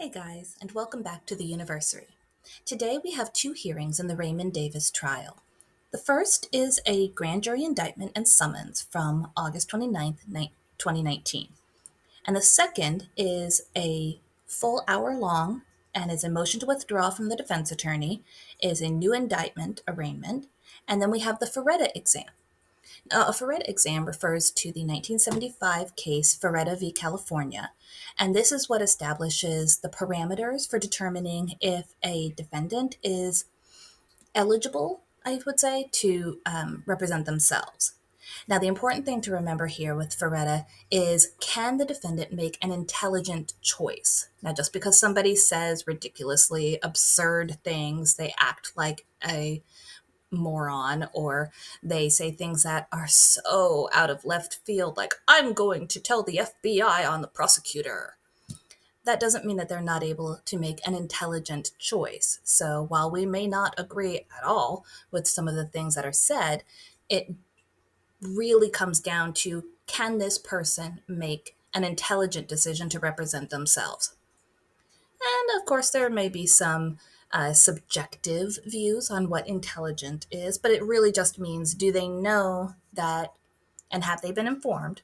Hey guys, and welcome back to the University. Today we have two hearings in the Raymond Davis trial. The first is a grand jury indictment and summons from August 29th, 2019. And the second is a full hour long and is a motion to withdraw from the defense attorney, is a new indictment, arraignment, and then we have the Faretta exam. A Faretta exam refers to the 1975 case Faretta v. California, and this is what establishes the parameters for determining if a defendant is eligible, I would say, to represent themselves. Now, the important thing to remember here with Faretta is, can the defendant make an intelligent choice? Now, just because somebody says ridiculously absurd things, they act like a moron, or they say things that are so out of left field, like, I'm going to tell the FBI on the prosecutor. That doesn't mean that they're not able to make an intelligent choice. So while we may not agree at all with some of the things that are said, it really comes down to, can this person make an intelligent decision to represent themselves? And of course, there may be some subjective views on what intelligent is, but it really just means, do they know that, and have they been informed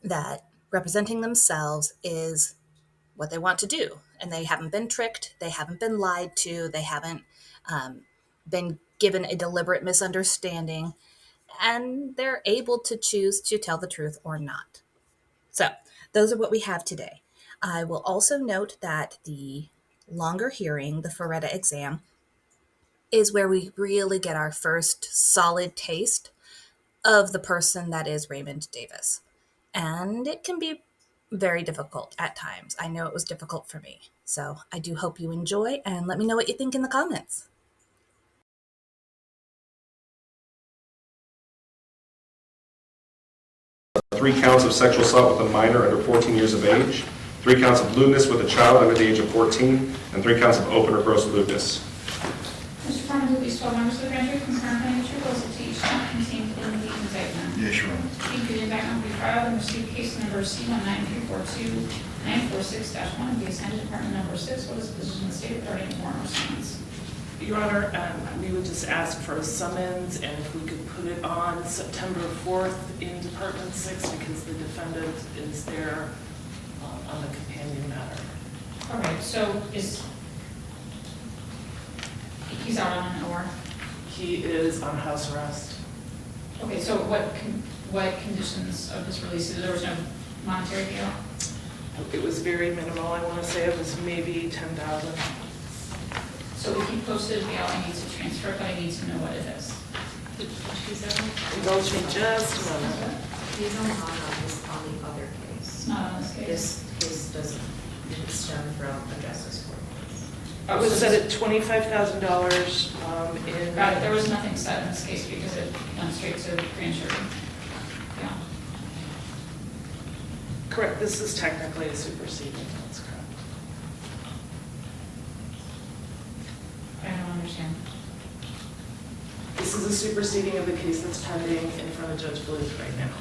that representing themselves is what they want to do? And they haven't been tricked, they haven't been lied to, they haven't been given a deliberate misunderstanding, and they're able to choose to tell the truth or not. So those are what we have today. I will also note that the longer hearing, the Faretta exam, is where we really get our first solid taste of the person that is Raymond Davis. And it can be very difficult at times. I know it was difficult for me. So I do hope you enjoy, and let me know what you think in the comments. Three counts of sexual assault with a minor under 14 years of age, 3 counts of lewdness with a child under the age of 14, and 3 counts of open or gross lewdness. Mr. Farmer, do these 12 members of the grand jury concern any true goes to each count contained in the indictment? Yes, Your Honor. Thank you. The indictment will be filed and received case number C19342-946-1 and be assigned to Department number 6. What is the position of the state regarding warrant or summons? Your Honor, we would just ask for a summons, and if we could put it on September 4th in Department 6, because the defendant is there on the companion matter. All right, so he's out on an OR? He is on house arrest. Okay, so what conditions of his release? There was no monetary bail? It was very minimal. I want to say it was maybe $10,000. So if he posted bail, I need to transfer it, but I need to know what it is. Indulge me just a moment. He's on the other case. It's not on this case? This case doesn't stem from a justice court case. It was set at $25,000 in... Got it. There was nothing set in this case because it went straight to grand jury. Yeah. Correct. This is technically a superseding. That's correct. I don't understand. This is a superseding of the case that's pending in front of Judge Bluth right now.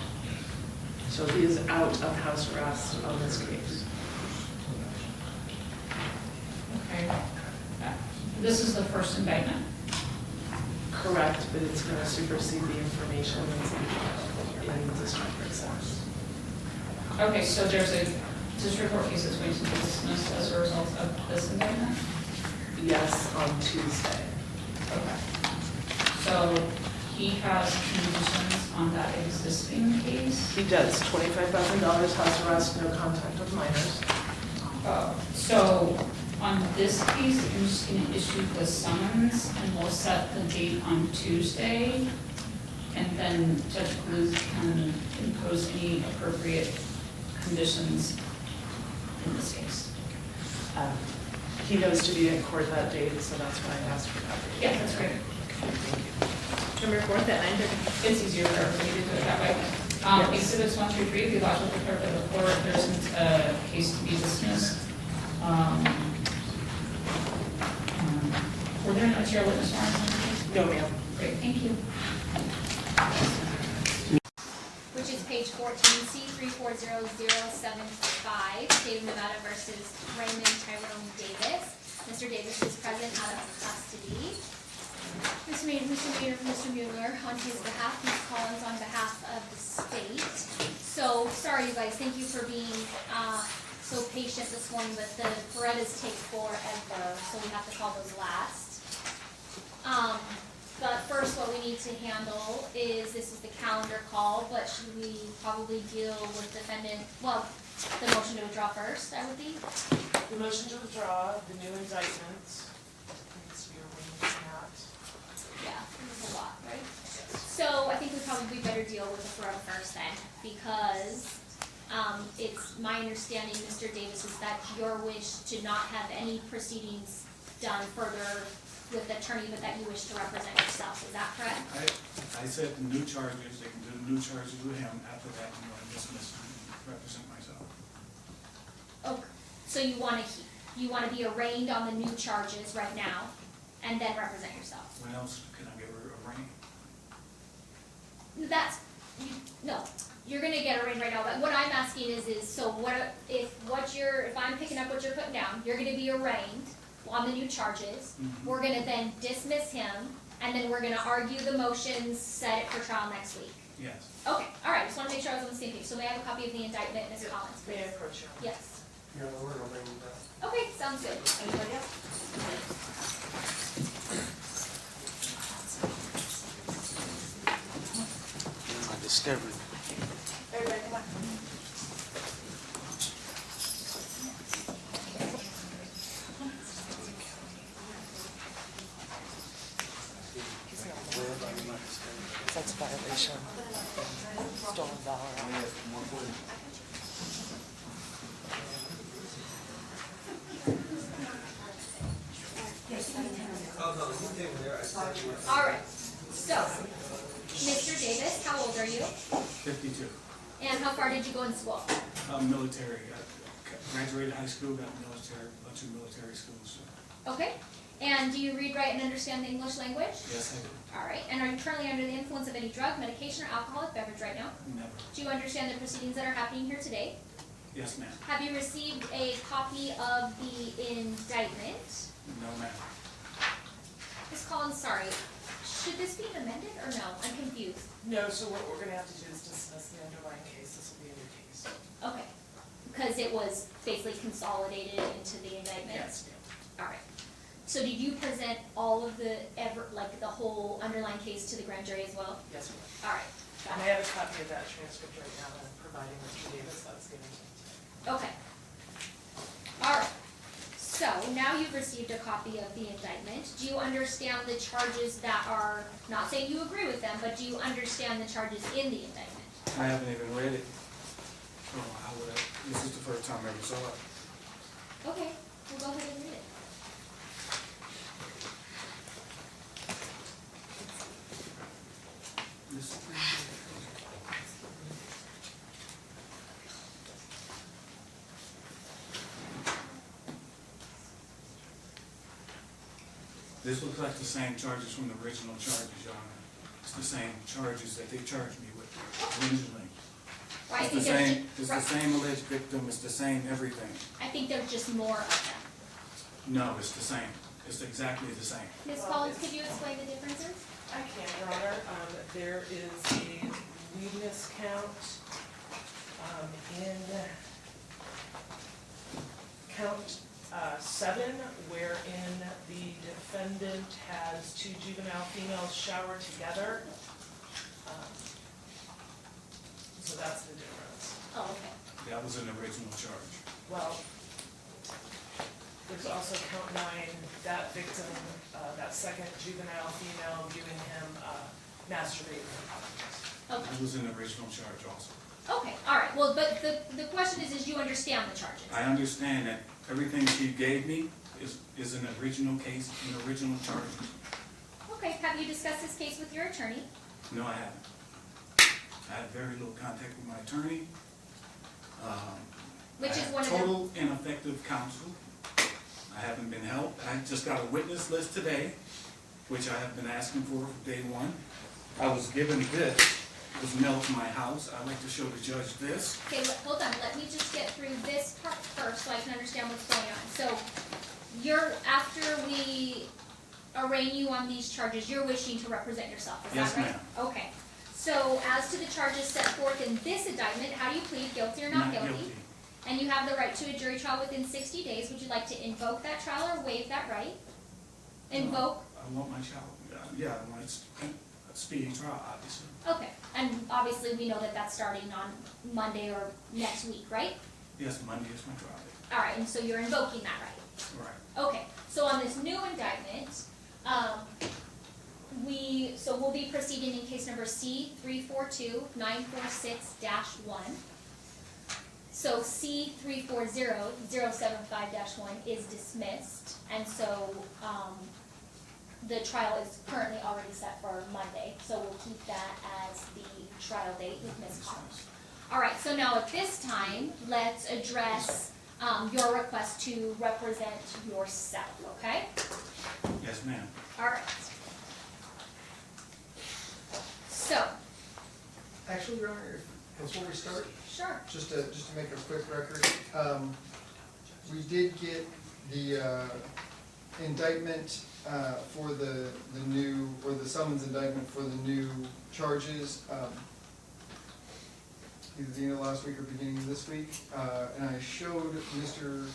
So he is out of house arrest on this case. Okay. This is the first indictment. Correct, but it's going to supersede the information that's in the district court sense. Okay, so there's a district court case that's going to be dismissed as a result of this indictment? Yes, on Tuesday. Okay. So he has conditions on that existing case? He does. $25,000 house arrest, no contact with minors. So on this case, I'm just going to issue the summons and we'll set the date on Tuesday. And then Judge Bluth can impose any appropriate conditions in this case. He knows to be in court that date, so that's why I asked for that. Yeah, that's great. November 4th at 9:30. It's easier for everybody to do it that way. Exhibits 1 through 3, be lodged with the clerk of the court. There isn't a case to be dismissed. Were there no material witness warrants on the case? No, ma'am. Great, thank you. Which is page 14, C314. 40075, State of Nevada versus Raymond Davis. Mr. Davis is present out of custody. Mr. Mueller, on his behalf, Ms. Collins on behalf of the state. So, sorry you guys, thank you for being so patient this morning, but the Farettas take forever, so we have to call those last. But first what we need to handle is, this is the calendar call, but should we probably deal with defendant, well, the motion to withdraw first, I would think? The motion to withdraw, the new indictment, needs to be arranged that. Yeah, it's a lot, right? So I think we probably better deal with the Faretta first then, because it's my understanding, Mr. Davis, is that your wish to not have any proceedings done further with the attorney, but that you wish to represent yourself. Is that correct? I said the new charges, they can do the new charges with him. After that, I'm going to dismiss and represent myself. Okay, so you want to be arraigned on the new charges right now, and then represent yourself. When else can I get arraigned? No, you're gonna get arraigned right now, but what I'm asking is so if I'm picking up what you're putting down, you're gonna be arraigned on the new charges. Mm-hmm. We're gonna then dismiss him, and then we're gonna argue the motions, set it for trial next week. Yes. Okay, all right, just wanna make sure I was on the same page. So may I have a copy of the indictment, Ms. Collins, May I please? approach you? Yes. Yeah, we're gonna bring that. Okay, sounds good. Anybody else? My discovery. Everybody, come on. That's a violation. Stolen valor. All right, so, Mr. Davis, how old are you? 52. And how far did you go in school? Military. I graduated high school, got military, a bunch of military schools. So. Okay, and do you read, write, and understand the English language? Yes, I do. All right, and are you currently under the influence of any drug, medication, or alcoholic beverage right now? Never. Do you understand the proceedings that are happening here today? Yes, ma'am. Have you received a copy of the indictment? No, ma'am. Ms. Collins, sorry, should this be amended or no? I'm confused. No, so what we're gonna have to do is dismiss the underlying case. This will be a new case. Okay, because it was basically consolidated into the indictment? Yes, ma'am. All right. So did you present all of the the whole underlying case to the grand jury as well? Yes, ma'am. All right. And I have a copy of that transcript right now that I'm providing Mr. Davis. That was given to me. Okay. All right. So now you've received a copy of the indictment. Do you understand the charges that are, not saying you agree with them, but do you understand the charges in the indictment? I haven't even read it. Oh, how would I? This is the first time I ever saw it. Okay, we'll go ahead and read it. This looks like the same charges from the original charges, Your Honor. It's the same charges that they charged me with originally. Well, I It's think the there's same, it's the same alleged victim, it's the same everything. I think there's just more of them. No, it's the same. It's exactly the same. Ms. Collins, could you explain the differences? I can, Your Honor. There is a lewdness count in count 7, wherein the defendant has 2 juvenile females shower together. So that's the difference. Oh, okay. That was an original charge. Well, there's also count 9, that victim, that second juvenile female viewing him masturbating. Okay. That was an original charge also. Okay, all right. Well, but the question is you understand the charges? I understand that everything she gave me is an original case, an original charge. Okay, have you discussed this case with your attorney? No, I haven't. I had very little contact with my attorney. Which is I have one of the- total ineffective counsel. I haven't been helped. I just got a witness list today, which I have been asking for day one. I was given this, was mailed to my house. I'd like to show the judge this. Okay, hold on, let me just get through this part first so I can understand what's going on. So, after we arraign you on these charges, you're wishing to represent yourself, is Yes, that right? ma'am. Okay. So, as to the charges set forth in this indictment, how do you plead, guilty or not guilty? And you have the right to a jury trial within 60 days. Would you like to invoke that trial or waive that right? Invoke? I want my child, yeah, I want a speedy trial, obviously. Okay. And obviously, we know that that's starting on Monday or next week, right? Yes, Monday is my trial date. All right, and so you're invoking that right? Right. Okay, so on this new indictment, we'll be proceeding in case number C 342-946-1. So C 340-075-1 is dismissed, and so, the trial is currently already set for Monday, so we'll keep that as the trial date with Ms. Collins. All right, so now at this time, let's address your request to represent yourself, okay? Yes, ma'am. All right. So, Actually, Your Honor, before we start, sure. just to make a quick record, we did get the indictment for the new, or the summons indictment for the new charges, either the end of last week or beginning of this week, and I showed Mr.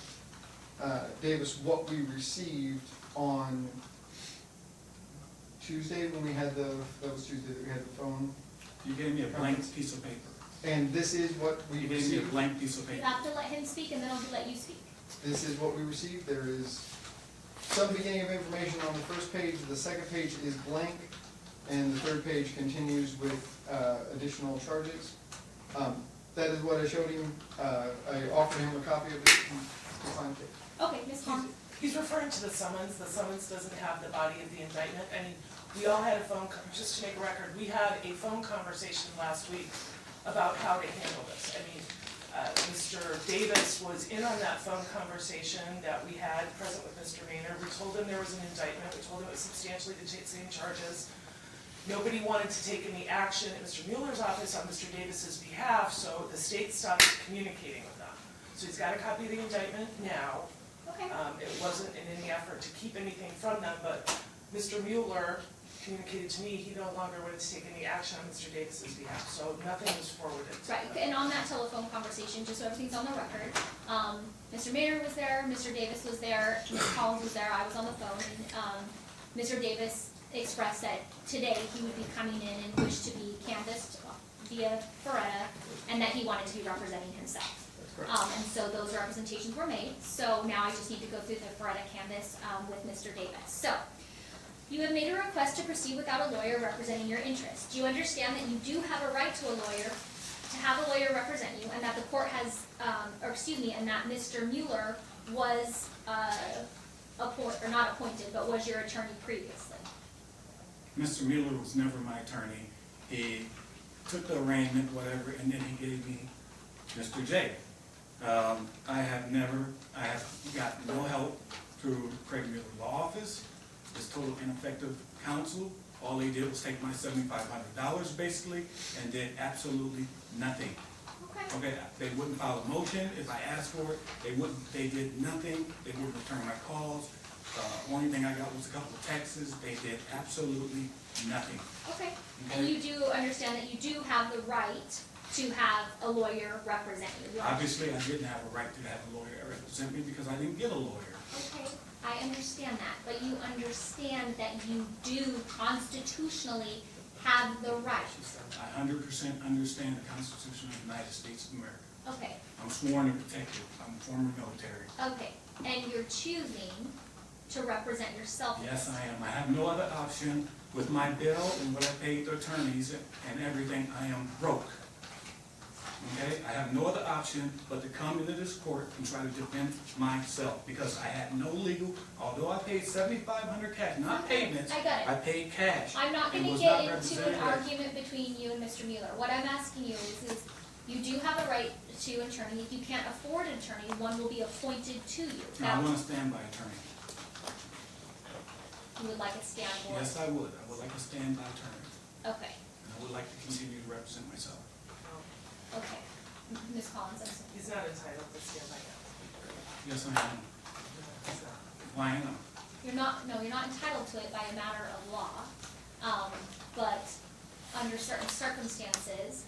Davis what we received on Tuesday when we had that was Tuesday that we had the phone. You gave me a blank piece of paper. And this is what we You gave me a received. blank piece of You paper. have to let him speak, and then I'll let you speak. This is what we received. There is some beginning of information on the first page. The second page is blank, and the third page continues with additional charges. That is what I showed him. I offered him a copy of it. He signed it. Okay, Ms. Collins. He's referring to the summons. The summons doesn't have the body of the indictment. I mean, we all had a just to make a record, we had a phone conversation last week about how to handle this. I mean, Mr. Davis was in on that phone conversation that we had present with Mr. Maynard. We told him there was an indictment. We told him it was substantially the same charges. Nobody wanted to take any action at Mr. Mueller's office on Mr. Davis's behalf, so the state stopped communicating with them. So he's got a copy of the indictment now. Okay. It wasn't in any effort to keep anything from them, but Mr. Mueller communicated to me he no longer wanted to take any action on Mr. Davis's behalf, so nothing was forwarded to Right, them. and on that telephone conversation, just so everything's on the record, Mr. Maynard was there, Mr. Davis was there, Ms. Collins was there, I was on the phone, and Mr. Davis expressed that today he would be coming in and wished to be canvassed via Faretta, and that he wanted to be representing himself. That's correct. And so those representations were made, so now I just need to go through the Faretta canvass with Mr. Davis. So, you have made a request to proceed without a lawyer representing your interests. Do you understand that you do have a right to a lawyer, to have a lawyer represent you, and that the court has, and that Mr. Mueller was not appointed, but was your attorney previously? Mr. Mueller was never my attorney. He took the arraignment, whatever, and then he gave me Mr. J. I have got no help through Craig Mueller Law Office. It's total ineffective counsel. All they did was take my $7,500 basically and did absolutely nothing. Okay. Okay, they wouldn't file a motion if I asked for it. They did nothing. They wouldn't return my calls. Only thing I got was a couple of texts. They did absolutely nothing. Okay. And you do understand that you do have the right to have a lawyer represent you? Obviously, I didn't have a right to have a lawyer represent me because I didn't get a lawyer. Okay, I understand that, but you understand that you do constitutionally have the right. I 100% understand the Constitution of the United States of America. Okay, I'm sworn to protect it. I'm former military. okay, and you're choosing to represent yourself. Yes, I am. I have no other option. With my bill and what I paid the attorneys and everything, I am broke. Okay? I have no other option but to come into this court and try to defend myself because I had no legal, although I paid $7,500 cash, not Okay, payments. I got it. I paid cash. I'm not and gonna was get not into represented an as- argument between you and Mr. Mueller. What I'm asking you is you do have a right to an attorney. If you can't afford an attorney, one will be appointed to you. No, I want to stand by attorney. You would like a stand for? Yes, I would. I would like a standby attorney. Okay. And I would like to continue to represent myself. Okay. Ms. Collins, I'm sorry. He's not entitled to stand by counsel. Yes, I am. Why am I? You're not entitled to it by a matter of law, but under certain circumstances,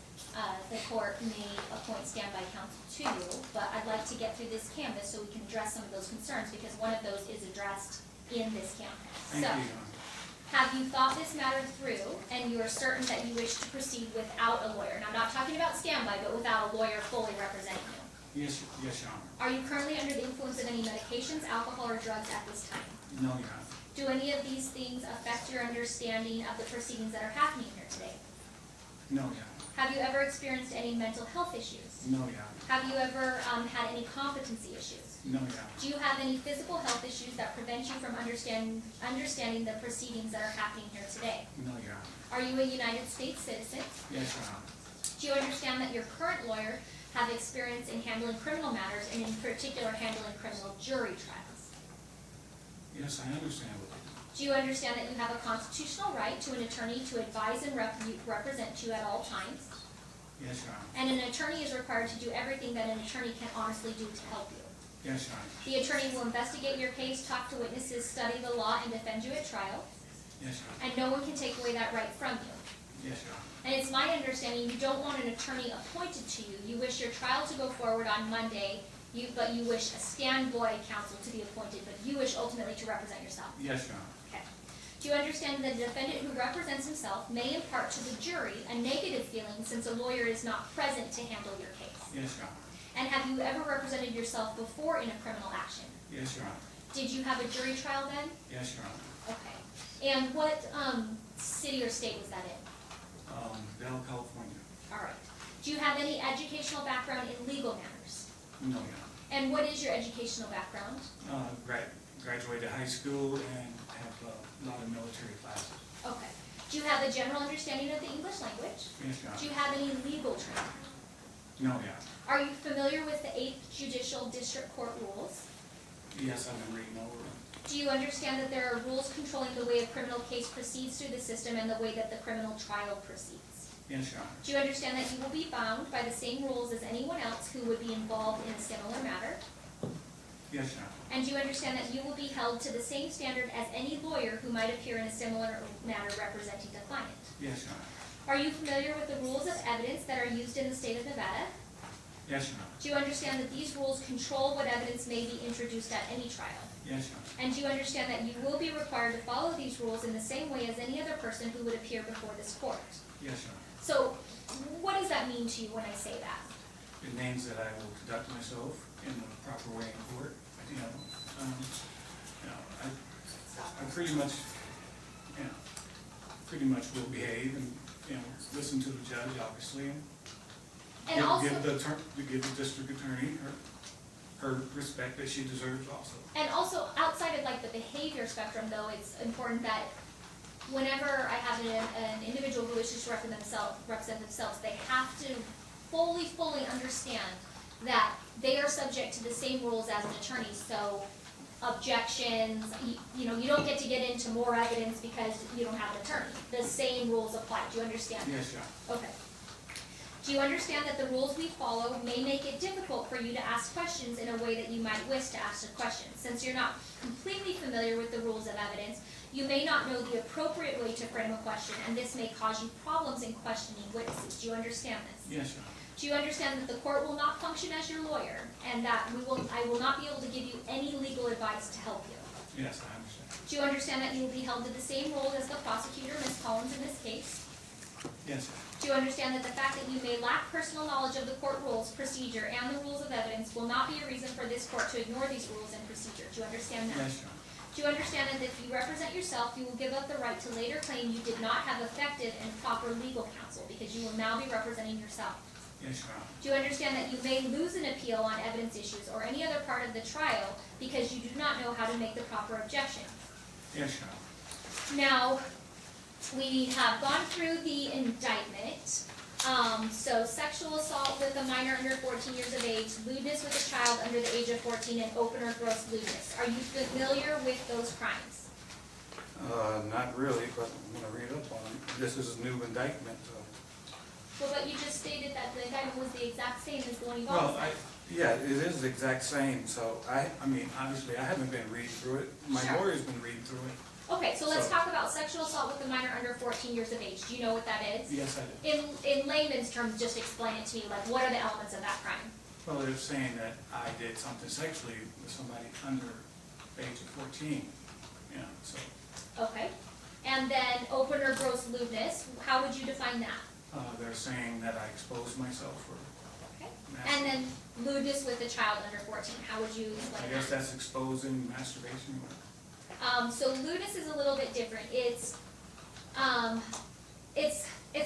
the court may appoint standby counsel to you, but I'd like to get through this canvas so we can address some of those concerns, because one of those is addressed in this canvas. Thank So, you, Your Honor. have you thought this matter through, and you are certain that you wish to proceed without a lawyer? Now, I'm not talking about standby, but without a lawyer fully representing you. Yes, Your Honor. Are you currently under the influence of any medications, alcohol, or drugs at this time? No, Your Honor. Do any of these things affect your understanding of the proceedings that are happening here today? No, Your Honor. Have you ever experienced any mental health issues? No, Your Honor. Have you ever had any competency issues? No, Your Honor. Do you have any physical health issues that prevent you from understanding the proceedings that are happening here today? No, Your Honor. Are you a United States citizen? Yes, Your Honor. Do you understand that your current lawyer have experience in handling criminal matters, and in particular handling criminal jury trials? Yes, I understand what Do you understand that you have a constitutional right to an attorney to advise and represent you at all times? Yes, Your Honor. And an attorney is required to do everything that an attorney can honestly do to help you. Yes, Your Honor. The attorney will investigate your case, talk to witnesses, study the law, and defend you at trial. Yes, Your Honor. And no one can take away that right from you. Yes, Your Honor. And it's my understanding you don't want an attorney appointed to you. You wish your trial to go forward on Monday, but you wish a standby counsel to be appointed, but you wish ultimately to represent yourself. Yes, Your Honor. Okay. Do you understand that the defendant who represents himself may impart to the jury a negative feeling since a lawyer is not present to handle your case? Yes, Your Honor. And have you ever represented yourself before in a criminal action? Yes, Your Honor. Did you have a jury trial then? Yes, Your Honor. Okay. And what city or state was that in? Bell, California. All right. Do you have any educational background in legal matters? No, Your Honor. And what is your educational background? Graduated high school and have a lot of military classes. Okay. Do you have a general understanding of the English language? Yes, Your Do you Honor. have any legal training? No, Your Honor. Are you familiar with the 8th Judicial District Court rules? Yes, I've been reading over them. Do you understand that there are rules controlling the way a criminal case proceeds through the system and the way that the criminal trial proceeds? Yes, Your Honor. Do you understand that you will be bound by the same rules as anyone else who would be involved in a similar matter? Yes, Your Honor. And do you understand that you will be held to the same standard as any lawyer who might appear in a similar matter representing the client? Yes, Your Honor. Are you familiar with the rules of evidence that are used in the state of Nevada? Yes, Your Honor. Do you understand that these rules control what evidence may be introduced at any trial? Yes, Your Honor. And do you understand that you will be required to follow these rules in the same way as any other person who would appear before this court? Yes, Your Honor. So, what does that mean to you when I say that? It means that I will conduct myself in the proper way in court. I pretty much will behave and, listen to the judge, obviously, and give the district attorney her respect that she deserves also. And also, outside of like the behavior spectrum though, it's important that whenever I have an individual who wishes to represent themselves, they have to fully understand that they are subject to the same rules as an attorney. So objections, you don't get to get into more evidence because you don't have an attorney. The same rules apply. Do you understand? Yes, Your Honor. Okay. Do you understand that the rules we follow may make it difficult for you to ask questions in a way that you might wish to ask a question? Since you're not completely familiar with the rules of evidence, you may not know the appropriate way to frame a question, and this may cause you problems in questioning witnesses. Do you understand this? Yes, Your Honor. Do you understand that the court will not function as your lawyer, and that I will not be able to give you any legal advice to help you? Yes, I understand. Do you understand that you will be held to the same rules as the prosecutor, Ms. Collins, in this case? Yes, Your Honor. Do you understand that the fact that you may lack personal knowledge of the court rules, procedure, and the rules of evidence will not be a reason for this court to ignore these rules and procedure? Do you understand that? Yes, Your Honor. Do you understand that if you represent yourself, you will give up the right to later claim you did not have effective and proper legal counsel because you will now be representing yourself? Yes, Your Honor. Do you understand that you may lose an appeal on evidence issues or any other part of the trial because you do not know how to make the proper objection? Yes, Your Honor. Now, we have gone through the indictment. So sexual assault with a minor under 14 years of age, lewdness with a child under the age of 14, and open or gross lewdness. Are you familiar with those crimes? Not really, but I'm gonna read up on it. This is a new indictment, so. Well, but you just stated that the indictment was the exact same as the one you've Well, always had. yeah, it is the exact same, so I mean, obviously, I haven't been reading through it. My Sure. lawyer's been reading through it. Okay, so let's So- talk about sexual assault with a minor under 14 years of age. Do you know what that is? Yes, I do. In layman's terms, just explain it to me, like, what are the elements of that crime? Well, they're saying that I did something sexually with somebody under the age of 14, you know, so. Okay. And then open or gross lewdness, how would you define that? They're saying that I exposed myself for Okay. masturbation. And then lewdness with a child under 14, how would you I explain guess that? that's exposing masturbation. So lewdness is a little bit different. It's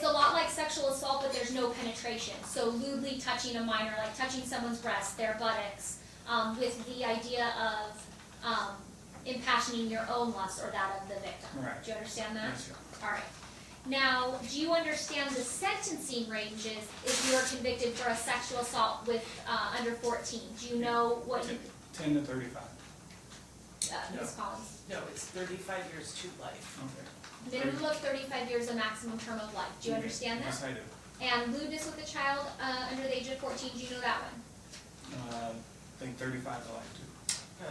a lot like sexual assault, but there's no penetration. So lewdly touching a minor, like touching someone's breasts, their buttocks, with the idea of impassioning your own lust or that of the victim. Right. Do you understand that? Yes, yeah. All right. Now, do you understand the sentencing ranges if you are convicted for a sexual assault with under 14? Do you know what you, 10 to 35. Ms. Collins? No, it's 35 years to life. Okay. Minimum of 35 years, a maximum term of life. Do you understand that? Yes, I do. And lewdness with a child under the age of 14, do you know that one? I think 35 to life too.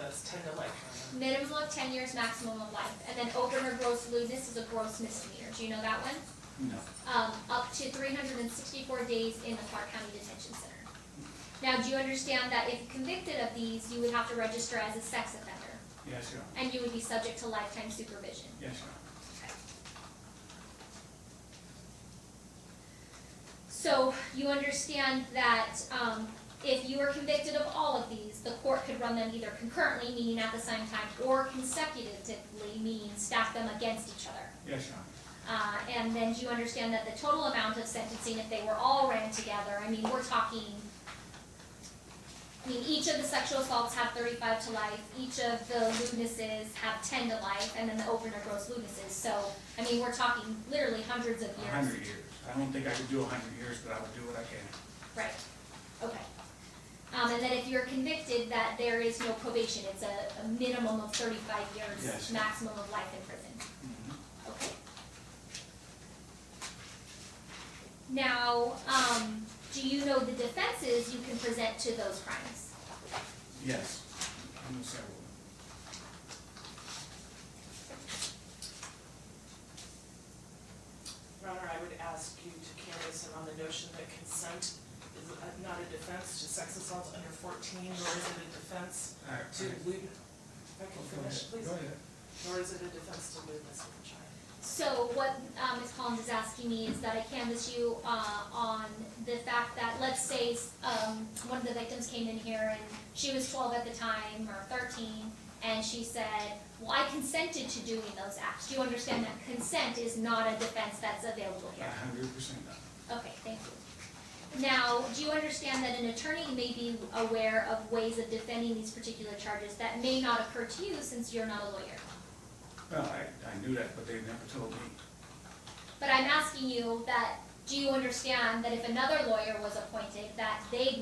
It's 10 to life. Minimum of 10 years, maximum of life. And then open or gross lewdness is a gross misdemeanor. Do you know that one? No. Up to 364 days in the Clark County Detention Center. Now, do you understand that if convicted of these, you would have to register as a sex offender? Yes, Your Honor. And you would be subject to lifetime supervision? Yes, Your Honor. Okay. So you understand that if you are convicted of all of these, the court could run them either concurrently, meaning at the same time, or consecutively, meaning stack them against each other. Yes, Your Honor. And then do you understand that the total amount of sentencing, if they were all ran together, I mean, we're talking, each of the sexual assaults have 35 to life, each of the lewdnesses have 10 to life, and then the open or gross lewdnesses. So, I mean, we're talking literally hundreds of years. 100 years. I don't think I could do 100 years, but I would do what I can. Right, okay. And then if you're convicted, that there is no probation, it's a minimum of 35 years, Yes. maximum of life in prison. Mhm. Okay. Now, do you know the defenses you can present to those crimes? Yes. I'm gonna say I will. Your Honor, I would ask you to canvass him on the notion that consent is not a defense to sex assault under 14, nor is it a defense All right, to all right. lewd. If I can Go finish, ahead. please. Go ahead. Nor is it a defense to lewdness of a child. So what Ms. Collins is asking me is that I canvass you on the fact that, let's say, one of the victims came in here and she was 12 at the time, or 13, and she said, well, I consented to doing those acts. Do you understand that consent is not a defense that's available here? 100% not. Okay, thank you. Now, do you understand that an attorney may be aware of ways of defending these particular charges that may not occur to you since you're not a lawyer? Well, I knew that, but they never told me. But I'm asking you that, do you understand that if another lawyer was appointed, that they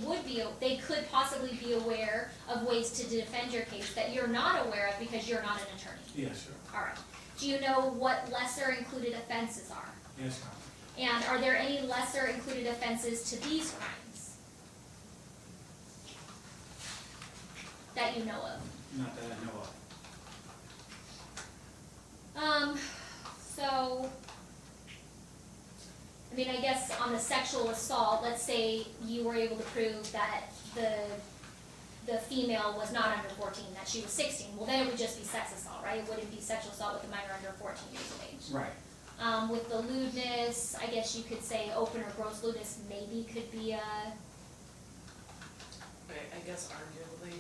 could possibly be aware of ways to defend your case that you're not aware of because you're not an attorney? Yes, sir. All right. Do you know what lesser included offenses are? Yes, Your Honor. And are there any lesser included offenses to these crimes that you know of? Not that I know of. So, I mean, I guess on the sexual assault, let's say you were able to prove that the female was not under 14, that she was 16, well then it would just be sex assault, right? It wouldn't be sexual assault with a minor under 14 years of age. Right. With the lewdness, I guess you could say open or gross lewdness maybe could be a, I guess arguably,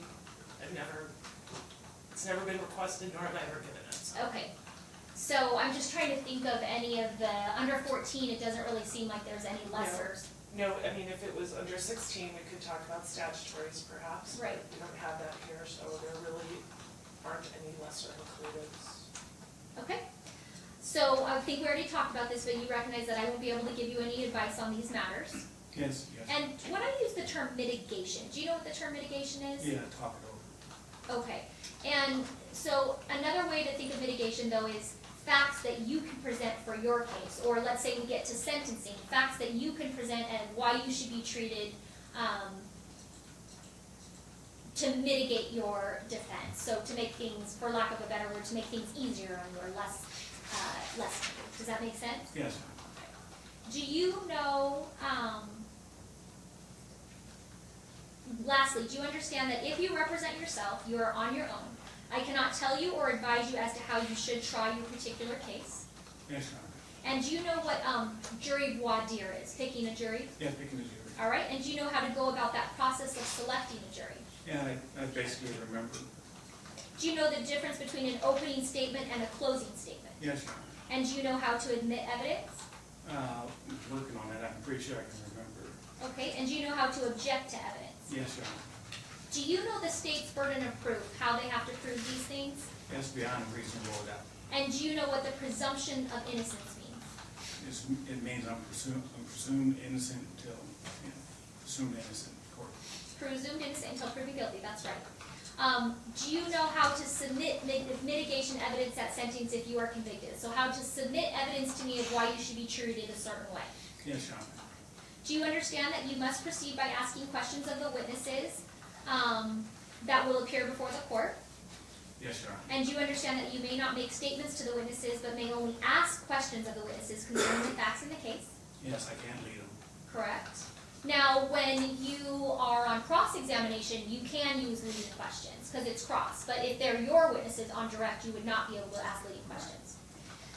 it's never been requested, nor have I ever given it, so. okay. So I'm just trying to think of any of the, under 14, it doesn't really seem like there's any lessers. No, I mean, if it was under 16, we could talk about statutories perhaps. Right. We don't have that here, so there really aren't any lesser included. Okay. So I think we already talked about this, but you recognize that I won't be able to give you any advice on these matters. Yes, yes. And when I use the term mitigation, do you know what the term mitigation is? Yeah, talk it over. Okay. And so another way to think of mitigation though is facts that you can present for your case, or let's say we get to sentencing, facts that you can present and why you should be treated to mitigate your defense. So to make things, for lack of a better word, to make things easier or less, does that make sense? Yes. Do you know, lastly, do you understand that if you represent yourself, you are on your own? I cannot tell you or advise you as to how you should try your particular case. Yes, Your Honor. And do you know what jury voir dire is, picking a jury? Yes, picking a jury. All right, and do you know how to go about that process of selecting a jury? Yeah, I basically remember. Do you know the difference between an opening statement and a closing statement? Yes, Your Honor. And do you know how to admit evidence? Working on that, I'm pretty sure I can remember. Okay, and do you know how to object to evidence? Yes, Your Honor. Do you know the state's burden of proof, how they have to prove these things? Yes, beyond a reasonable doubt. And do you know what the presumption of innocence means? It means I'm presumed innocent until, presumed innocent in court. Presumed innocent until proven guilty, that's right. Do you know how to submit mitigation evidence at sentence if you are convicted? So how to submit evidence to me of why you should be treated a certain way? Yes, Your Honor. Do you understand that you must proceed by asking questions of the witnesses that will appear before the court? Yes, Your Honor. And do you understand that you may not make statements to the witnesses, but may only ask questions of the witnesses concerning the facts in the case? Yes, I can't lead them. Correct. Now, when you are on cross-examination, you can use leading questions, because it's cross. But if they're your witnesses on direct, you would not be able to ask leading questions.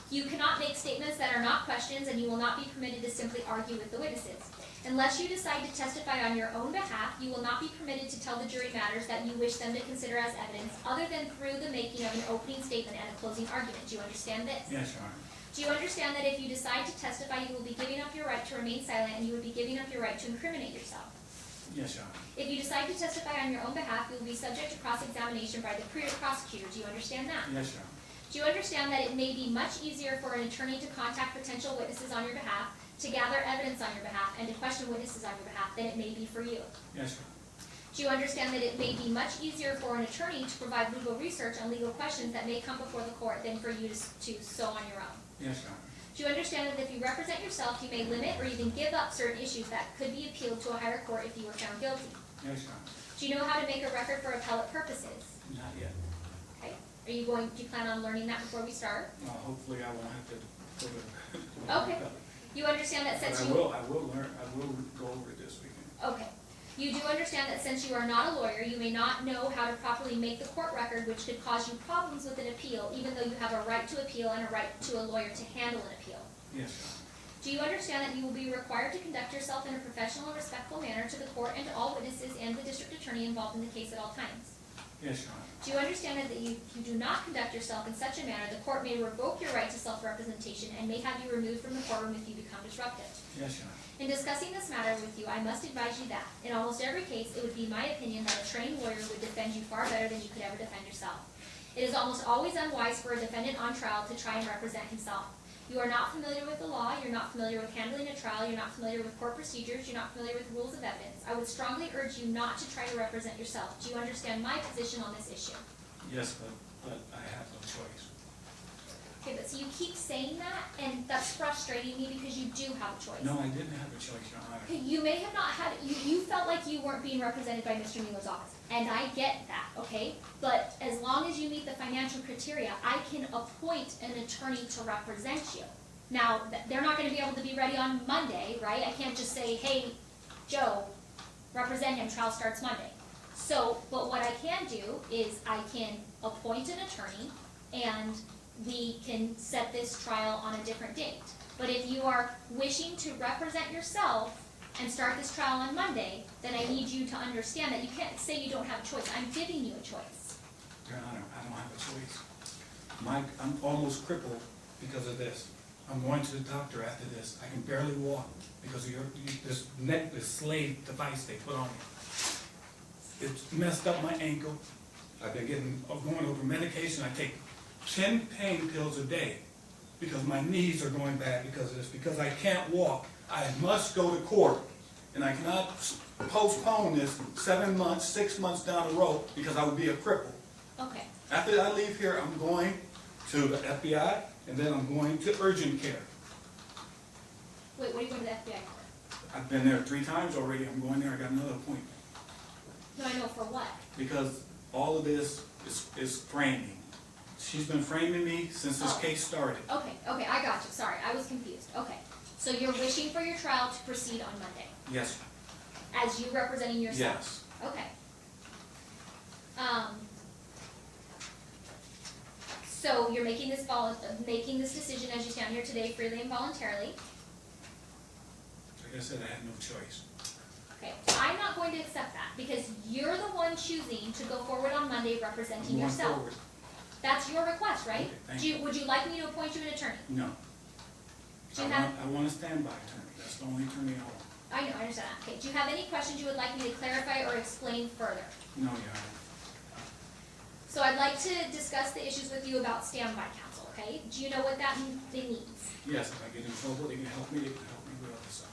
You cannot make statements that are not questions, and you will not be permitted to simply argue with the witnesses. Unless you decide to testify on your own behalf, you will not be permitted to tell the jury matters that you wish them to consider as evidence, other than through the making of an opening statement and a closing argument. Do you understand this? Yes, Your Honor. Do you understand that if you decide to testify, you will be giving up your right to remain silent, and you would be giving up your right to incriminate yourself? Yes, Your Honor. If you decide to testify on your own behalf, you will be subject to cross-examination by the prosecutor. Do you understand that? Yes, Your Honor. Do you understand that it may be much easier for an attorney to contact potential witnesses on your behalf, to gather evidence on your behalf, and to question witnesses on your behalf than it may be for you? Yes, Your Honor. Do you understand that it may be much easier for an attorney to provide legal research on legal questions that may come before the court than for you to sew on your own? Yes, Your Honor. Do you understand that if you represent yourself, you may limit or even give up certain issues that could be appealed to a higher court if you were found guilty? Yes, Your Honor. Do you know how to make a record for appellate purposes? Not yet. Okay. Do you plan on learning that before we start? Hopefully I won't have to go to. Okay. You understand that since But you... I will go over it this weekend. Okay. You do understand that since you are not a lawyer, you may not know how to properly make the court record, which could cause you problems with an appeal, even though you have a right to appeal and a right to a lawyer to handle an appeal. Yes, Your Honor. Do you understand that you will be required to conduct yourself in a professional and respectful manner to the court and to all witnesses and the district attorney involved in the case at all times? Yes, Your Honor. Do you understand that if you do not conduct yourself in such a manner, the court may revoke your right to self-representation and may have you removed from the courtroom if you become disruptive? Yes, Your Honor. In discussing this matter with you, I must advise you that, in almost every case, it would be my opinion that a trained lawyer would defend you far better than you could ever defend yourself. It is almost always unwise for a defendant on trial to try and represent himself. You are not familiar with the law, you're not familiar with handling a trial, you're not familiar with court procedures, you're not familiar with rules of evidence. I would strongly urge you not to try to represent yourself. Do you understand my position on this issue? Yes, but I have no choice. Okay, but so you keep saying that, and that's frustrating me because you do have a choice. No, I didn't have a choice, Your Honor. Okay, you may have not had, you felt like you weren't being represented by Mr. Mueller's office, and I get that, okay? But as long as you meet the financial criteria, I can appoint an attorney to represent you. Now, they're not gonna be able to be ready on Monday, right? I can't just say, hey, Joe, represent him, trial starts Monday. So, but what I can do is I can appoint an attorney, and we can set this trial on a different date. But if you are wishing to represent yourself and start this trial on Monday, then I need you to understand that you can't say you don't have a choice. I'm giving you a choice. Your Honor, I don't have a choice. I'm almost crippled because of this. I'm going to the doctor after this. I can barely walk because of this slave device they put on me. It's messed up my ankle. I've been going over medication. I take 10 pain pills a day because my knees are going bad because of this. Because I can't walk, I must go to court. And I cannot postpone this 7 months, 6 months down the road because I would be a cripple. Okay. After I leave here, I'm going to the FBI, and then I'm going to urgent care. Wait, what are you going to the FBI for? I've been there 3 times already. I'm going there. I got another appointment. No, I know, for what? Because all of this is framing. She's been framing me since this Oh. case started. Okay, I got you, sorry, I was confused, okay. So you're wishing for your trial to proceed on Monday, Yes, as you representing yourself? yes. Okay. So you're making this decision as you stand here today freely and voluntarily? Like I said, I had no choice. Okay, I'm not going to accept that, because you're the one choosing to go forward on Monday representing I'm going yourself. forward. That's your request, right? Okay, thank Would you like me to appoint you an attorney? No. Do you have, I want a standby attorney. That's the only attorney I want. I know, I understand that. Okay, do you have any questions you would like me to clarify or explain further? No, Your Honor. So I'd like to discuss the issues with you about standby counsel, okay? Do you know what that thing means? Yes, if I get in trouble, they can help me. They can help me with other stuff.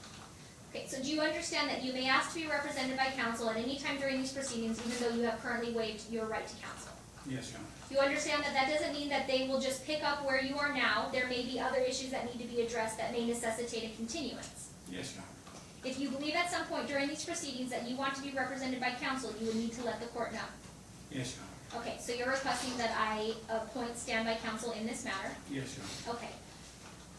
Okay, so do you understand that you may ask to be represented by counsel at any time during these proceedings, even though you have currently waived your right to counsel? Yes, Your Honor. You understand that that doesn't mean that they will just pick up where you are now. There may be other issues that need to be addressed that may necessitate a continuance. Yes, Your Honor. If you believe at some point during these proceedings that you want to be represented by counsel, you would need to let the court know. Yes, Your Honor. Okay, so you're requesting that I appoint standby counsel in this matter? Yes, Your Honor. Okay.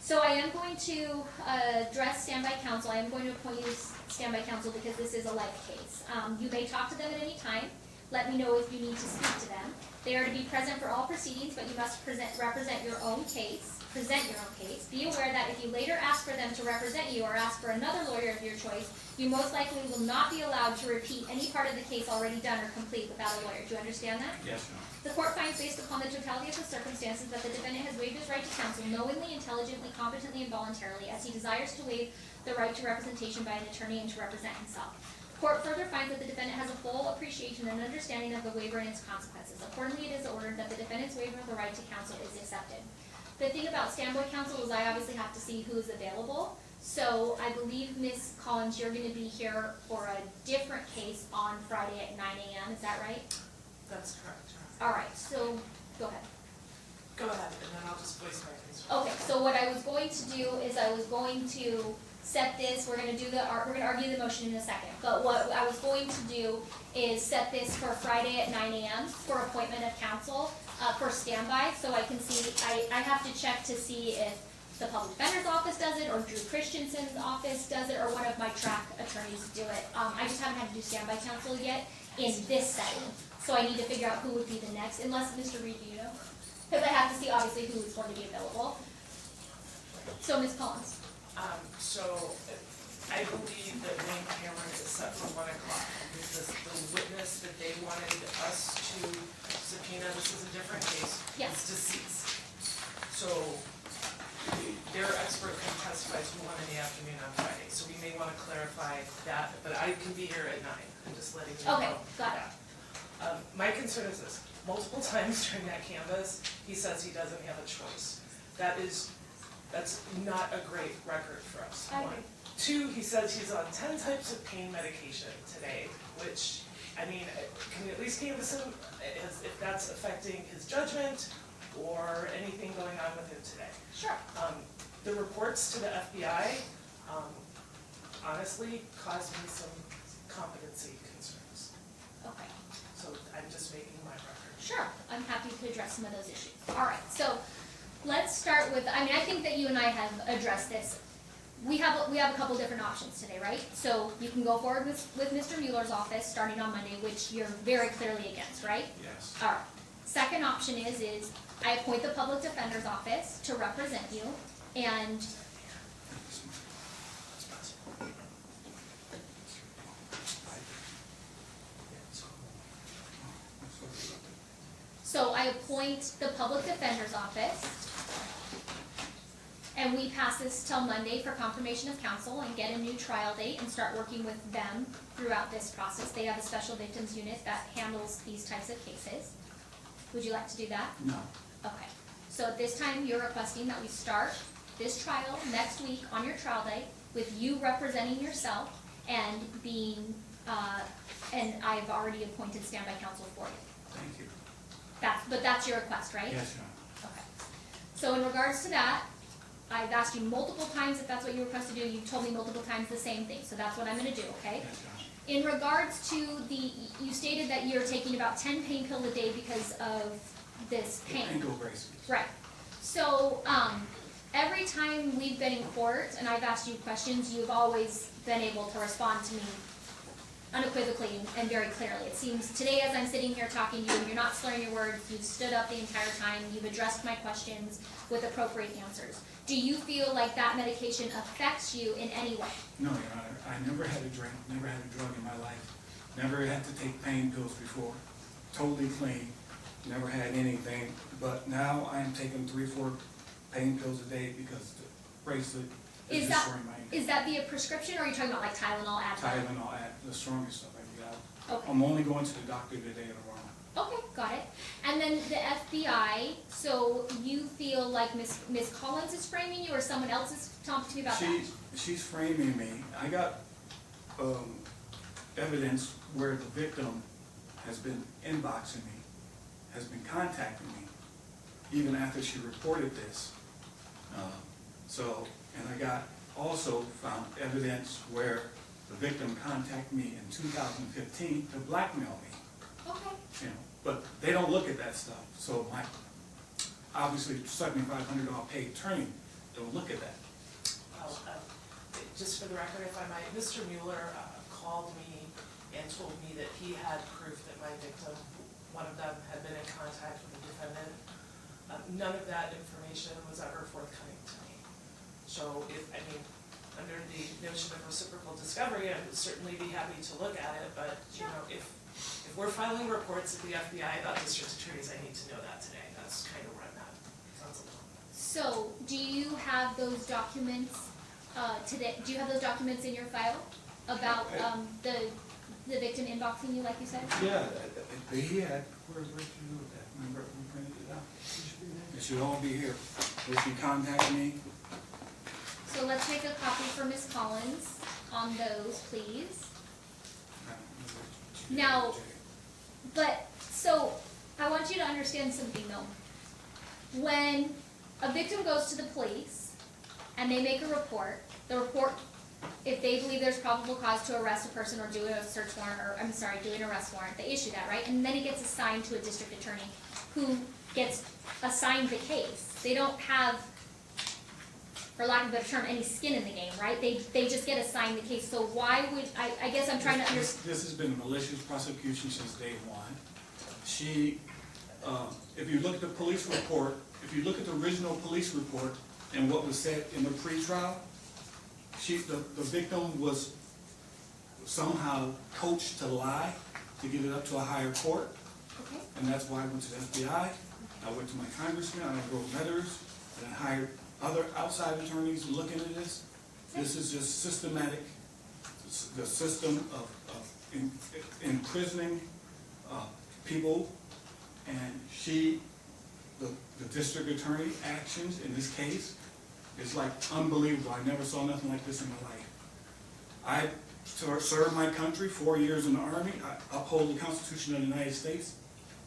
So I am going to address standby counsel. I am going to appoint you as standby counsel because this is a life case. You may talk to them at any time. Let me know if you need to speak to them. They are to be present for all proceedings, but you must represent your own case. Be aware that if you later ask for them to represent you or ask for another lawyer of your choice, you most likely will not be allowed to repeat any part of the case already done or complete without a lawyer. Do you understand that? Yes, Your Honor. The court finds, based upon the totality of the circumstances, that the defendant has waived his right to counsel knowingly, intelligently, competently, and voluntarily, as he desires to waive the right to representation by an attorney and to represent himself. The court further finds that the defendant has a full appreciation and understanding of the waiver and its consequences. Accordingly, it is ordered that the defendant's waiver of the right to counsel is accepted. The thing about standby counsel is I obviously have to see who is available. So I believe, Ms. Collins, you're going to be here for a different case on Friday at 9 a.m. Is that right? That's correct, Your Honor. All right, so go ahead. Go ahead, and then I'll just voice my concern. Okay, so what I was going to do is I was going to set this, we're gonna argue the motion in a second, but what I was going to do is set this for Friday at 9 a.m. for appointment of counsel, for standby, so I can see, I have to check to see if the public defender's office does it, or Drew Christensen's office does it, or one of my track attorneys do it. I just haven't had to do standby counsel yet in this setting, so I need to figure out who would be the next, unless Mr. Reed, do you know? Because I have to see obviously who is going to be available. So Ms. Collins. So I believe that main camera is set for 1 o'clock. Because the witness that they wanted us to subpoena, this is a different case, Yes. is deceased. So their expert can testify to 1 in the afternoon on Friday. So we may want to clarify that, but I can be here at 9. I'm just letting you know. Okay, got it. My concern is this. Multiple times during that canvas, he says he doesn't have a choice. That's not a great record for us. I One. agree. 2, he says he's on 10 types of pain medication today, which, I mean, can you at least canvass him if that's affecting his judgment or anything going on with him today? Sure. The reports to the FBI, honestly, caused me some competency concerns. Okay. So I'm just making my record. Sure, I'm happy to address some of those issues. All right, so let's start with, I think that you and I have addressed this. We have a couple different options today, right? So you can go forward with Mr. Mueller's office starting on Monday, which you're very clearly against, right? Yes. All right. Second option is I appoint the public defender's office to represent you, and so I appoint the public defender's office, and we pass this till Monday for confirmation of counsel and get a new trial date and start working with them throughout this process. They have a special victims unit that handles these types of cases. Would you like to do that? No. Okay. So at this time, you're requesting that we start this trial next week on your trial date with you representing yourself and being, and I've already appointed standby counsel for you. Thank you. But that's your request, right? Yes, Your Honor. Okay. So in regards to that, I've asked you multiple times if that's what you request to do. You've told me multiple times the same thing, so that's what I'm gonna do, okay? Yes, Your Honor. In regards to you stated that you're taking about 10 pain pills a day because of this pain. Ankle braces. Right. So, every time we've been in court and I've asked you questions, you've always been able to respond to me unequivocally and very clearly. It seems today as I'm sitting here talking to you, you're not slurring your words, you've stood up the entire time, you've addressed my questions with appropriate answers. Do you feel like that medication affects you in any way? No, Your Honor, I never had a drink, never had a drug in my life, never had to take pain pills before, totally clean, never had anything, but now I am taking 3 or 4 pain pills a day because the bracelet is Is that, destroying my ankle. is that via prescription or are you talking about like Tylenol, Advil? Tylenol, the strongest stuff I got. Okay. I'm only going to the doctor today tomorrow. Okay, got it. And then the FBI, so you feel like Miss Collins is framing you or someone else is talking to me about that? She's framing me. I got evidence where the victim has been inboxing me, has been contacting me, even after she reported this. And I got also found evidence where the victim contacted me in 2015 to blackmail me. Okay. You know, but they don't look at that stuff. So my, obviously, $7,500 paid attorney don't look at that. Well, just for the record, if I might, Mr. Mueller called me and told me that he had proof that my victim, one of them, had been in contact with the defendant. None of that information was ever forthcoming to me. So under the notion of reciprocal discovery, I would certainly be happy to look at it, but, you know, if we're filing reports at the FBI about district attorneys, I need to know that today. That's kind of where I'm at. Sounds a little. So, do you have those documents today? Do you have those documents in your file about the victim inboxing you, like you said? Yeah, he had, where did you do with that? Remember, we printed it out. It should all be here. Where she contacted me. So let's make a copy for Miss Collins on those, please. Now, so I want you to understand something though. When a victim goes to the police and they make a report, the report, if they believe there's probable cause to arrest a person or do a search warrant, or do an arrest warrant, they issue that, right? And then it gets assigned to a district attorney who gets assigned the case. They don't have, for lack of a better term, any skin in the game, right? They just get assigned the case. So why would, I guess I'm trying to understand. This has been a malicious prosecution since day one. She, if you look at the police report, if you look at the original police report and what was said in the pretrial, the victim was somehow coached to lie to get it up to a higher court. Okay. And that's why I went to the FBI. I went to my congressman, I wrote letters, and I hired other outside attorneys to look into this. This is just systematic, the system of imprisoning people, and the district attorney actions in this case is like unbelievable. I never saw nothing like this in my life. I served my country 4 years in the Army. I uphold the Constitution of the United States.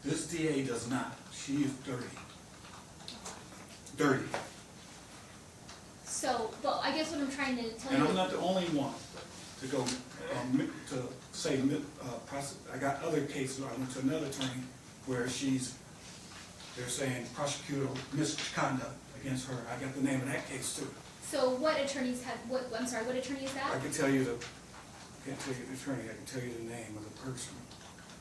This DA does not. She is dirty. Dirty. So, well, I guess what I'm trying to tell And you. I'm not the only one to go to say, I got other cases. I went to another attorney where they're saying prosecutorial misconduct against her. I got the name of that case too. So what attorneys have, what attorney is that? I can tell you can't tell you the attorney, I can tell you the name of the person.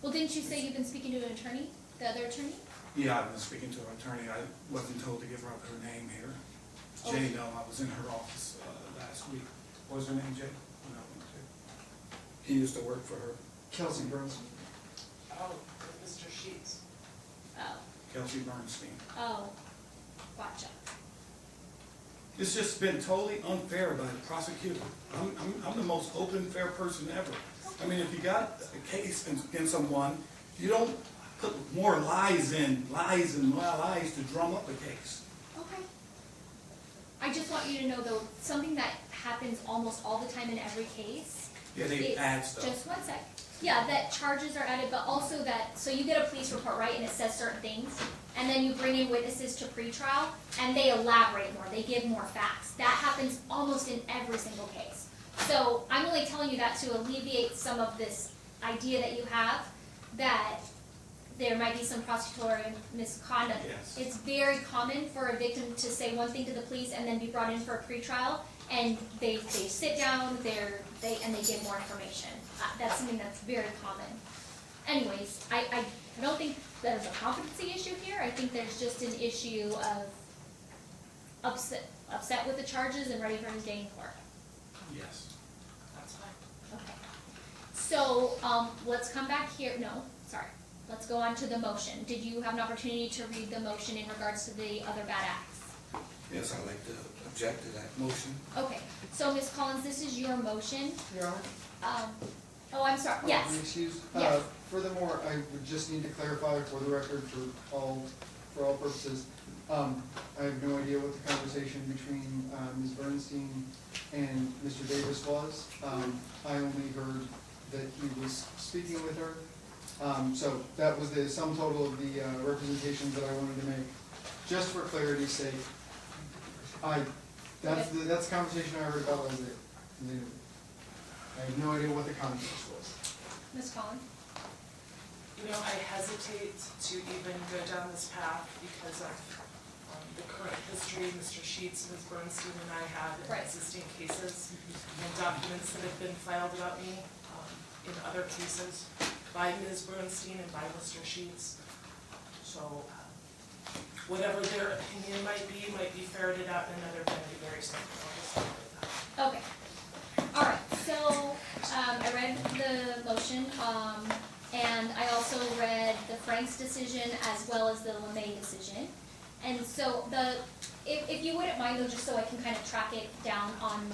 Well, didn't you say you've been speaking to an attorney, the other attorney? Yeah, I've been speaking to an attorney. I wasn't told to give her name here. Jay, no, I was in her office last week. What was her name, Jay? No, he used to work for her. Kelsey Bernstein. Oh, Mr. Sheets. Oh, Kelsey Bernstein. oh, gotcha. It's just been totally unfair by the prosecutor. I'm the most open, fair person ever. I mean, if you got a case against someone, you don't put more lies and lies to drum up a case. Okay. I just want you to know though, something that happens almost all the time in every case. Yeah, they add stuff. Just one sec. Yeah, that charges are added, but also that, so you get a police report, right, and it says certain things, and then you bring in witnesses to pretrial, and they elaborate more, they give more facts. That happens almost in every single case. So I'm only telling you that to alleviate some of this idea that you have, that there might be some prosecutorial misconduct. Yes. It's very common for a victim to say one thing to the police and then be brought in for a pretrial, and they sit down, and they give more information. That's something that's very common. Anyways, I don't think there's a competency issue here. I think there's just an issue of upset with the charges and ready for his day in court. Yes. That's fine. Okay. So, let's come back here, no, sorry. Let's go on to the motion. Did you have an opportunity to read the motion in regards to the other bad acts? Yes, I'd like to object to that motion. Okay, so Ms. Collins, this is your motion. Your Honor? Oh, I'm sorry, Be yes. excused. Yes. Furthermore, I would just need to clarify for the record, for all purposes, I have no idea what the conversation between Ms. Bernstein and Mr. Davis was. I only heard that he was speaking with her. So that was the sum total of the representations that I wanted to make. Just for clarity's sake, that's the conversation I heard about last night. I have no idea what the context was. Ms. Collins? You know, I hesitate to even go down this path because of the current history Mr. Sheets, Ms. Bernstein, and I have in Right. existing cases and documents that have been filed about me in other cases by Ms. Bernstein and by Mr. Sheets. So whatever their opinion might be ferreted out in another venue very soon. I'll just leave it at that. Okay. All right, so, I read the motion, and I also read the Frank's decision as well as the LeMay decision. And so if you wouldn't mind though, just so I can kind of track it down on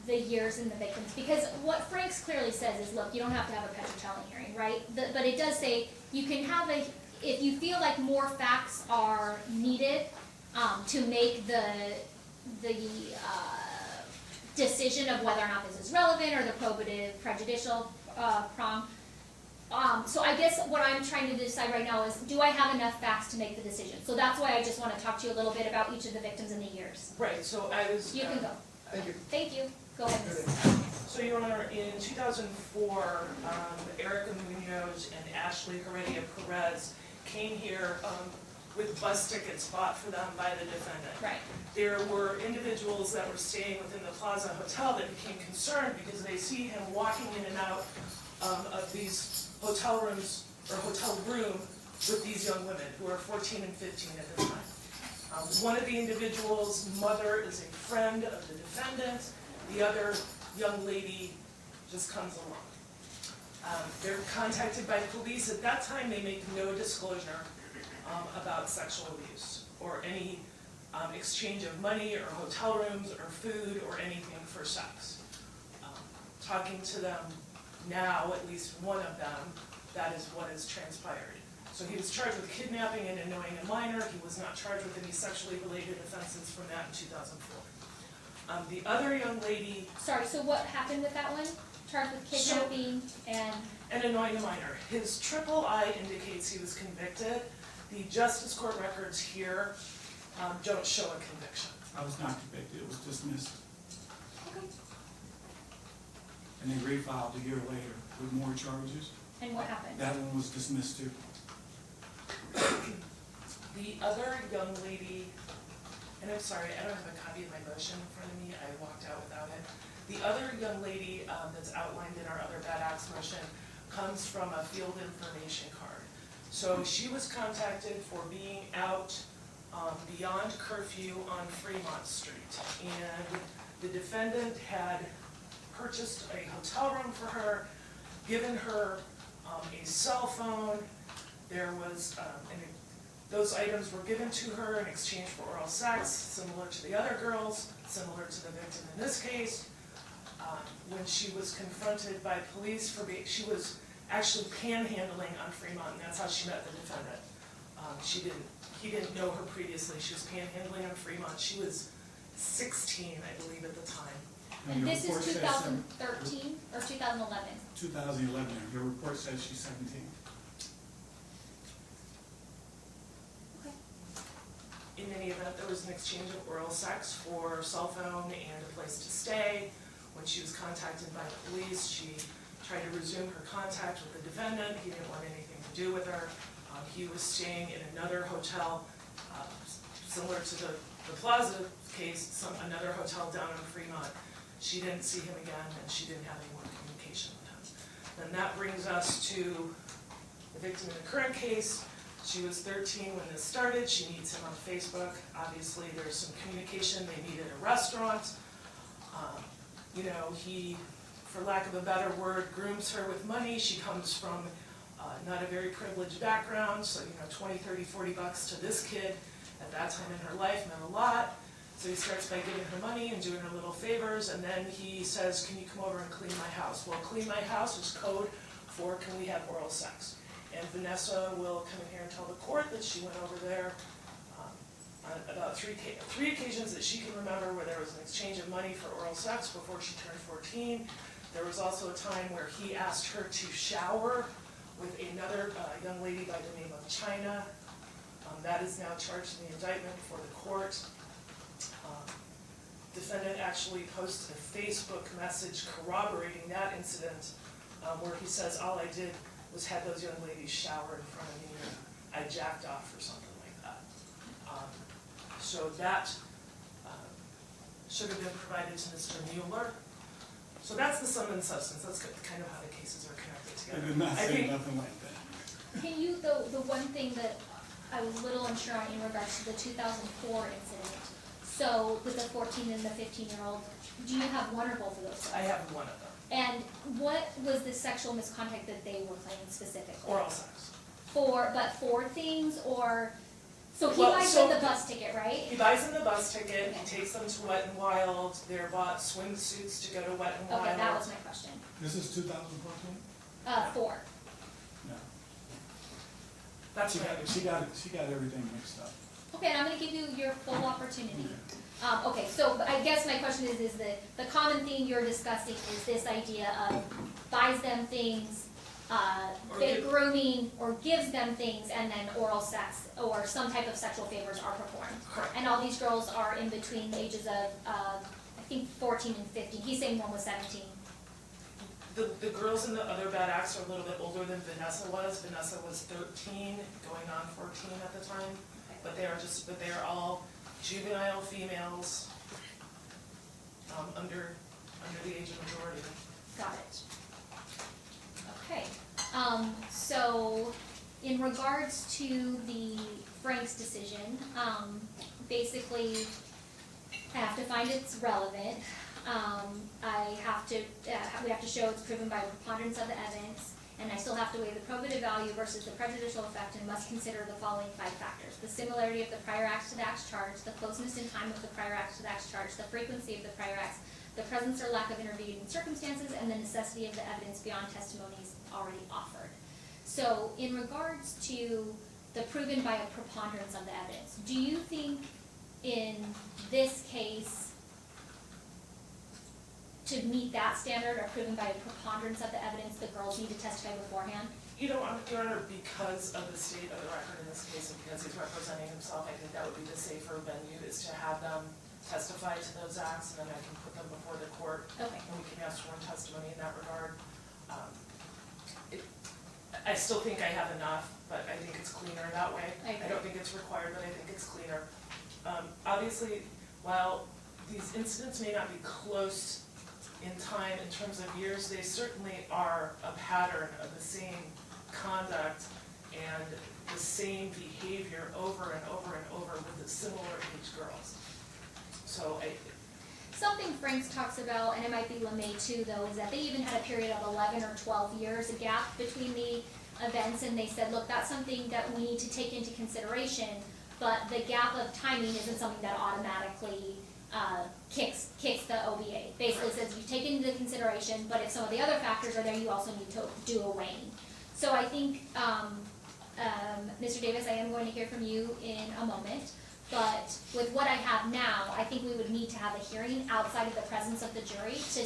the years and the victims, because what Frank's clearly says is, look, you don't have to have a Petrocelli hearing, right? But it does say you can have if you feel like more facts are needed to make the decision of whether or not this is relevant or the probative prejudicial prong. So I guess what I'm trying to decide right now is, do I have enough facts to make the decision? So that's why I just want to talk to you a little bit about each of the victims and the years. Right, so I was. You can go. Thank you. Thank you. Go ahead, Ms. So, Your Honor, in 2004, Erica Munoz and Ashley Heredia Perez came here with bus tickets bought for them by the defendant. Right. There were individuals that were staying within the Plaza Hotel that became concerned because they see him walking in and out of these hotel rooms or hotel room with these young women who are 14 and 15 at the time. One of the individuals' mother is a friend of the defendant. The other young lady just comes along. They're contacted by police. At that time, they make no disclosure about sexual abuse or any exchange of money or hotel rooms or food or anything for sex. Talking to them now, at least one of them, that is what has transpired. So he was charged with kidnapping and annoying a minor. He was not charged with any sexually related offenses from that in 2004. The other young lady... Sorry, so what happened with that one? Charged with kidnapping and annoying a minor. His triple I indicates he was convicted. The Justice Court records here don't show a conviction. I was not convicted, it was dismissed. Okay. And then refiled a year later with more charges. And what happened? That one was dismissed too. The other young lady, and I'm sorry, I don't have a copy of my motion in front of me, I walked out without it. The other young lady that's outlined in our other bad acts motion comes from a field information card. So she was contacted for being out beyond curfew on Fremont Street. And the defendant had purchased a hotel room for her, given her a cell phone. There was, those items were given to her in exchange for oral sex, similar to the other girls, similar to the victim in this case. When she was confronted by police for she was actually panhandling on Fremont, and that's how she met the defendant. He didn't know her previously. She was panhandling on Fremont. She was 16, I believe, at the time. Now, And your this report is says 2013 or 2011? 2011, your report says she's 17. Okay. In any event, there was an exchange of oral sex for cell phone and a place to stay. When she was contacted by the police, she tried to resume her contact with the defendant. He didn't want anything to do with her. He was staying in another hotel, similar to the Plaza case, another hotel down in Fremont. She didn't see him again, and she didn't have any more communication with him. And that brings us to the victim in the current case. She was 13 when this started. She meets him on Facebook. Obviously, there's some communication. They meet at a restaurant. You know, he, for lack of a better word, grooms her with money. She comes from not a very privileged background, so, you know, 20, 30, 40 bucks to this kid at that time in her life meant a lot. So he starts by giving her money and doing her little favors, and then he says, can you come over and clean my house? Well, clean my house is code for can we have oral sex? And Vanessa will come in here and tell the court that she went over there on about three occasions that she can remember where there was an exchange of money for oral sex before she turned 14. There was also a time where he asked her to shower with another young lady by the name of China. That is now charged in the indictment before the court. Defendant actually posted a Facebook message corroborating that incident where he says, all I did was have those young ladies shower in front of me and I jacked off or something like that. So that should have been provided to Mr. Mueller. So that's the sum and substance. That's kind of how the cases are connected together. I did not say nothing like that. Can you, the one thing that I was a little unsure on in regards to the 2004 incident, so with the 14 and the 15-year-old, do you have one or both of those? I have one of them. And what was the sexual misconduct that they were claiming specifically? Oral sex. But for things, or, so he Well, buys so them the bus ticket, right? He buys them the bus ticket, Okay. he takes them to Wet n Wild, they're bought swimsuits to go to Wet n Wild. Okay, that was my question. This is 2014? 4. No. That's She right. got everything mixed up. Okay, and I'm gonna give you your full opportunity. Okay, so I guess my question is the common theme you're discussing is this idea of buys them things, fake grooming, or gives them things, and then oral sex, or some type of sexual favors are performed. Correct. And all these girls are in between the ages of, I think 14 and 15. He's saying one was 17. The girls in the other bad acts are a little bit older than Vanessa was. Vanessa was 13, going on 14 at the time. But they are all juvenile females under the age of majority. Got it. Okay, so in regards to the Frank's decision, basically, I have to find it's relevant. We have to show it's proven by preponderance of the evidence, and I still have to weigh the probative value versus the prejudicial effect, and must consider the following 5 factors: the similarity of the prior acts to the acts charged, the closeness in time of the prior acts to the acts charged, the frequency of the prior acts, the presence or lack of intervening circumstances, and the necessity of the evidence beyond testimonies already offered. So in regards to the proven by a preponderance of the evidence, do you think in this case, to meet that standard, or proven by a preponderance of the evidence, the girls need to testify beforehand? You know, Your Honor, because of the state of the record in this case, and because he's representing himself, I think that would be the safer venue, is to have them testify to those acts, and then I can put them before the court. Okay. And we can have sworn testimony in that regard. I still think I have enough, but I think it's cleaner that way. I don't think it's required, but I think it's cleaner. Obviously, while these incidents may not be close in time in terms of years, they certainly are a pattern of the same conduct and the same behavior over and over and over with the similar age girls. So Something Franks talks about, and it might be LeMay too though, is that they even had a period of 11 or 12 years, a gap between the events, and they said, look, that's something that we need to take into consideration, but the gap of timing isn't something that automatically kicks the OBA. Basically says you take it into consideration, but if some of the other factors are there, you also need to do a weighing. So I think, Mr. Davis, I am going to hear from you in a moment, But with what I have now, I think we would need to have a hearing outside of the presence of the jury to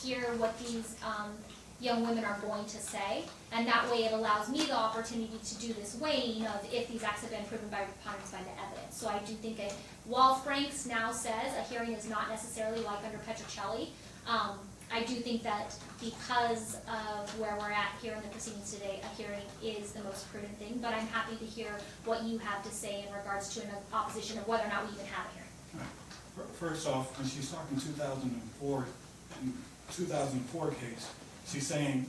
hear what these young women are going to say. And that way it allows me the opportunity to do this weighing of if these acts have been proven by preponderance by the evidence. So I do think while Franks now says a hearing is not necessarily like under Petrocelli, I do think that because of where we're at here in the proceedings today, a hearing is the most prudent thing. But I'm happy to hear what you have to say in regards to an opposition of whether or not we even have a hearing. Right. First off, when she's talking 2004 case, she's saying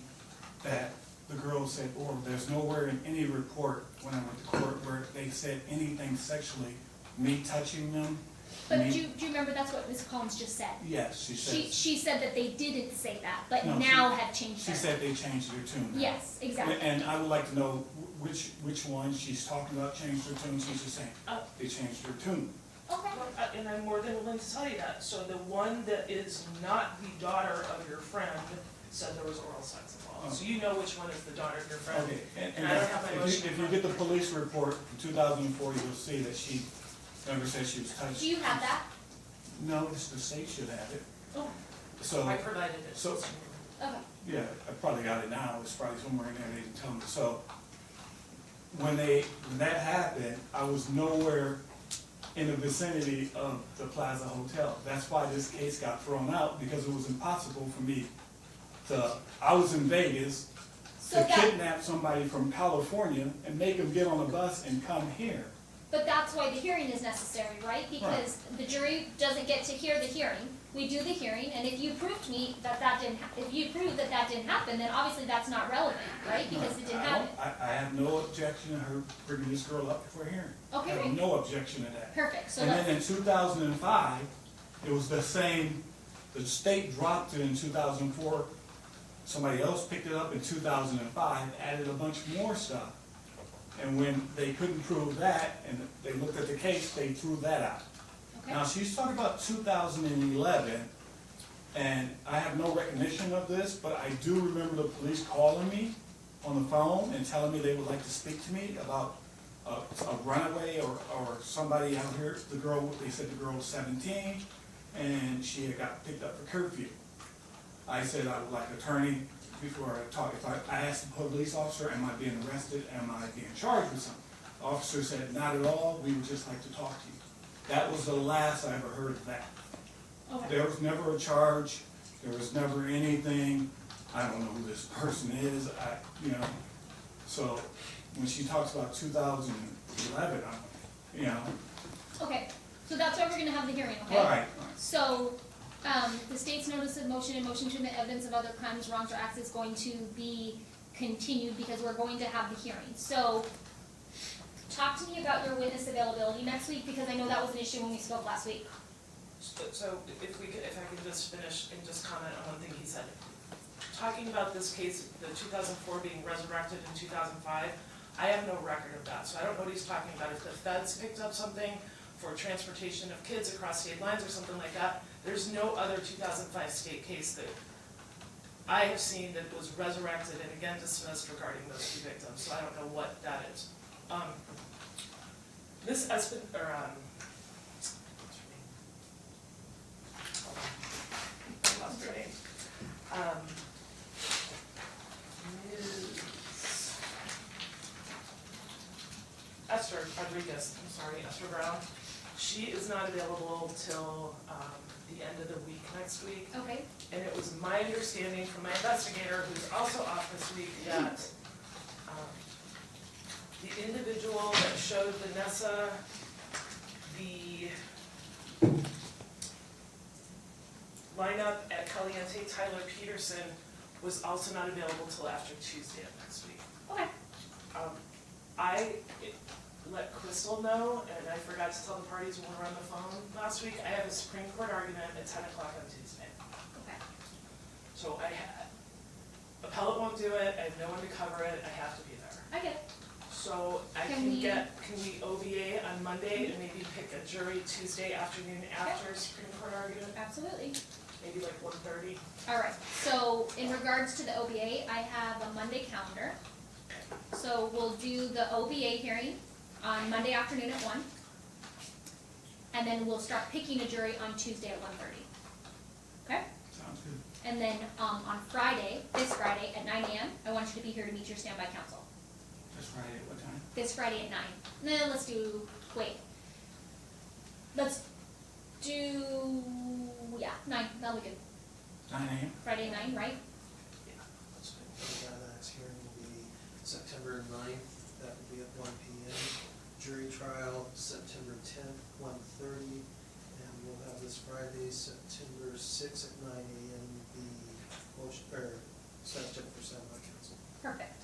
that the girl said, or there's nowhere in any report when I went to court where they said anything sexually, me touching them. But do you remember that's what Ms. Collins just said? Yes, she said. She said that they didn't say that, but No, now have changed She their said they changed their tune. Yes, exactly. And I would like to know which one she's talking about changed their tune. She's just saying, they changed their tune. Okay. And I'm more than willing to tell you that. So the one that is not the daughter of your friend said there was oral sex involved. So you know which one is the daughter of your friend. Okay, And I don't have my motion. if you get the police report from 2004, you'll see that she never said she was touched. Do you have that? No, the state should have it. Oh, So, I provided it. so- Okay. yeah, I probably got it now. It's probably somewhere in there. They didn't tell me. So when that happened, I was nowhere in the vicinity of the Plaza Hotel. That's why this case got thrown out, because it was impossible for me I was in Vegas So to kidnap somebody from California and make them get on a bus and come here. But that's why the hearing is necessary, right? Because the jury doesn't get to hear the hearing. We do the hearing, and if you prove to me that if you prove that that didn't happen, then obviously that's not relevant, right? Because it didn't happen. I have no objection to her bringing this girl up for a hearing. Okay, I great. have no objection to that. Perfect. So And that's, then in 2005, it was the same, the state dropped it in 2004. Somebody else picked it up in 2005, added a bunch more stuff. And when they couldn't prove that, and they looked at the case, they threw that out. okay. Now, she's talking about 2011, and I have no recognition of this, but I do remember the police calling me on the phone and telling me they would like to speak to me about a runaway or somebody out here. They said the girl was 17, and she had got picked up for curfew. I said I would like an attorney before I talk. If I asked the police officer, am I being arrested? Am I being charged with something? The officer said, not at all. We would just like to talk to you. That was the last I ever heard of that. Okay. There was never a charge. There was never anything. I don't know who this person is. So when she talks about 2011, Okay. So that's why we're going to have the hearing, okay? All right. So, the state's notice of motion and motion to admit evidence of other crimes, wrongs, or acts is going to be continued because we're going to have the hearing. So, talk to me about your witness availability next week, because I know that was an issue when we spoke last week. So if I could just finish and just comment on one thing he said. Talking about this case, the 2004 being resurrected in 2005, I have no record of that, so I don't know what he's talking about. If the feds picked up something for transportation of kids across state lines or something like that, there's no other 2005 state case that I have seen that was resurrected and again dismissed regarding those two victims, so I don't know what that is. Miss Espen, or what's her name? Hold on. I lost her name. Ms. Esther Rodriguez, I'm sorry, Esther Brown. She is not available till the end of the week next week. Okay. And it was my understanding from my investigator, who's also off this week, that the individual that showed Vanessa the lineup at Caliente, Tyler Peterson, was also not available till after Tuesday of next week. Okay. I let Crystal know, and I forgot to tell the parties when we were on the phone last week, I have a Supreme Court argument at 10 o'clock on Tuesday. Okay. So appellate won't do it, I have no one to cover it, I have to be there. I get it. So can we OVA on Monday and maybe pick a jury Tuesday afternoon after Supreme Court argument? Absolutely. Maybe like 1:30? All right. So in regards to the OBA, I have a Monday calendar. So we'll do the OBA hearing on Monday afternoon at 1. and then we'll start picking a jury on Tuesday at 1:30. Okay? Sounds good. And then, on Friday, this Friday at 9 AM, I want you to be here to meet your standby counsel. This Friday at what time? This Friday at 9. No, let's do, wait. Let's do, yeah, 9, that'll be good. 9 a.m.? Friday 9, right? That's right. The next hearing will be September 9th, that will be at 1 PM. Jury trial, September 10th, 1:30, and we'll have this Friday, September 6th at 9 AM, the motion, or subject for standby counsel. Perfect.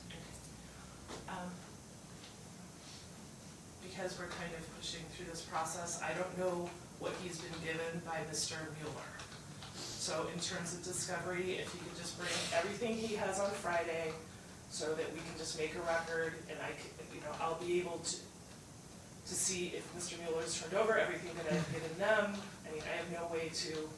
Because we're kind of pushing through this process, I don't know what he's been given by Mr. Mueller. So in terms of discovery, if he could just bring everything he has on Friday so that we can just make a record and I'll be able to see if Mr. Mueller's turned over everything that I've given them. I mean, I have no way to.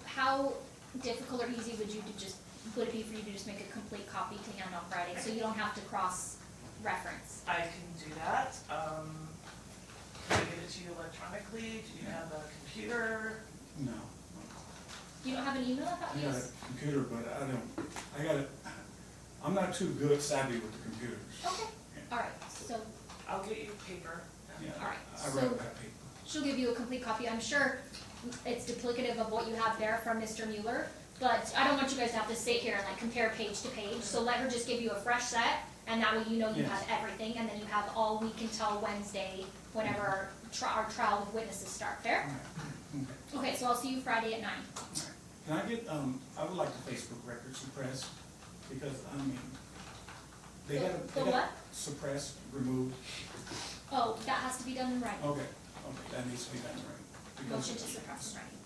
How difficult or easy would it be for you to just make a complete copy to hand on Friday, so you don't have to cross-reference? I can do that. Can I give it to you electronically? Do you have a computer? No. You don't have an email? I thought I you got a computer, but I'm not too good savvy with the computers. Okay, all right, so, I'll get you paper. Yeah, all right, I so read that paper. she'll give you a complete copy. I'm sure it's duplicative of what you have there from Mr. Mueller, but I don't want you guys to have to sit here and like compare page to page, so let her just give you a fresh set, and that way you know you Yes. have everything, and then you have all week until Wednesday, whenever our trial with witnesses start. Fair? All right. Okay. Okay, so I'll see you Friday at 9. All right. Can I get, I would like the Facebook record suppressed, because, I mean, they The got what? suppressed, removed. Oh, that has to be done in writing. Okay, that needs to be done right. Because Motion to suppress in writing.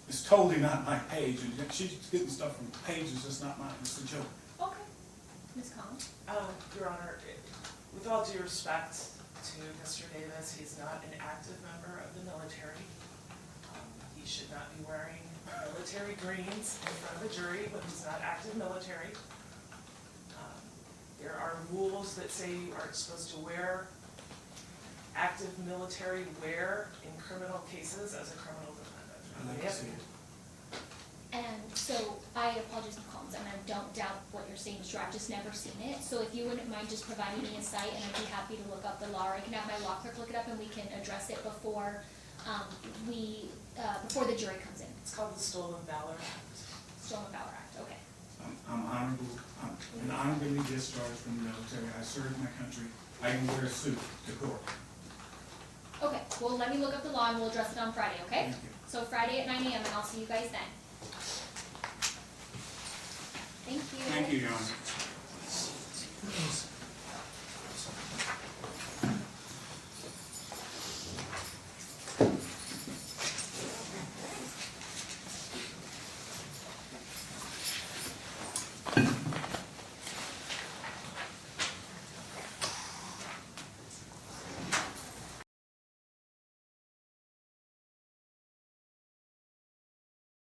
it's totally not my page, and she's getting stuff from pages that's not mine, it's a joke. Okay. Ms. Collins? Your Honor, with all due respect to Mr. Davis, he's not an active member of the military. He should not be wearing military greens in front of a jury when he's not active military. There are rules that say you aren't supposed to wear active military wear in criminal cases as a criminal defendant. I'd like to see it. And so I apologize, Ms. Collins, and I don't doubt what you're saying is true. I've just never seen it. So if you wouldn't mind just providing me a site, and I'd be happy to look up the law, or I can have my law clerk look it up and we can address it before before the jury comes in. It's called the Stolen Valor Act. Stolen Valor Act, okay. I'm honorable, I'm honorably discharged from the military, I served my country, I can wear a suit to court. Okay, well, let me look up the law and we'll address it on Friday, okay? Thank you. So Friday at 9 AM, and I'll see you guys then. Thank you. Thank you, Your Honor.